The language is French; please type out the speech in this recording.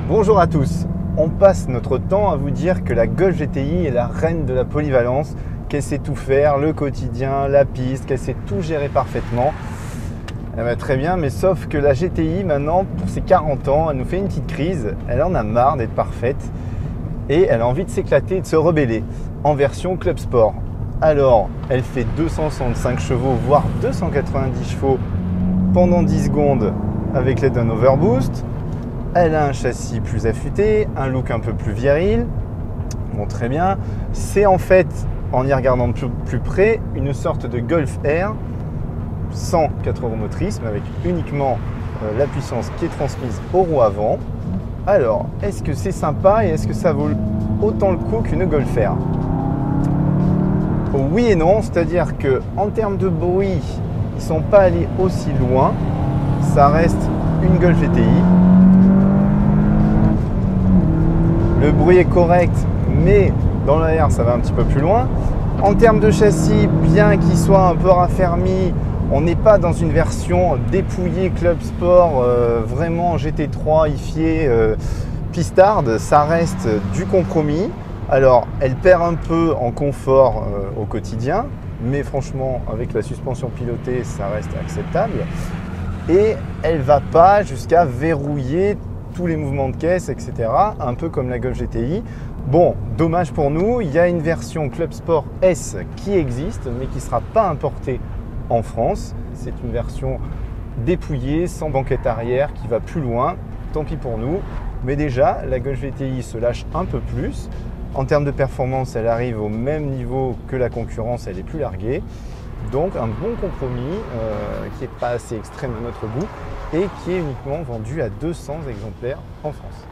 Bonjour à tous, on passe notre temps à vous dire que la Golf GTI est la reine de la polyvalence, qu'elle sait tout faire, le quotidien, la piste, qu'elle sait tout gérer parfaitement. Eh bien, très bien, mais sauf que la GTI maintenant, pour ses 40 ans, elle nous fait une petite crise, elle en a marre d'être parfaite et elle a envie de s'éclater et de se rebeller en version Club Sport. Alors, elle fait 265 chevaux, voire 290 chevaux pendant 10 secondes avec l'aide d'un overboost. Elle a un châssis plus affûté, un look un peu plus viril. Bon, très bien. C'est en fait, en y regardant de plus près, une sorte de Golf R sans 4 roues motrices, mais avec uniquement la puissance qui est transmise aux roues avant. Alors, est-ce que c'est sympa et est-ce que ça vaut autant le coup qu'une Golf R? Oui et non, c'est-à-dire qu'en termes de bruit, ils ne sont pas allés aussi loin. Ça reste une Golf GTI. Le bruit est correct, mais dans l'air, ça va un petit peu plus loin. En termes de châssis, bien qu'il soit un peu raffermi, on n'est pas dans une version dépouillée Club Sport, vraiment GT3ifiée, pistarde. Ça reste du compromis. Alors, elle perd un peu en confort au quotidien, mais franchement, avec la suspension pilotée, ça reste acceptable. Et elle ne va pas jusqu'à verrouiller tous les mouvements de caisse, etc. Un peu comme la Golf GTI. Bon, dommage pour nous, il y a une version Club Sport S qui existe, mais qui ne sera pas importée en France. C'est une version dépouillée, sans banquette arrière, qui va plus loin. Tant pis pour nous. Mais déjà, la Golf GTI se lâche un peu plus. En termes de performance, elle arrive au même niveau que la concurrence, elle est plus larguée. Donc un bon compromis qui n'est pas assez extrême à notre goût et qui est uniquement vendu à 200 exemplaires en France.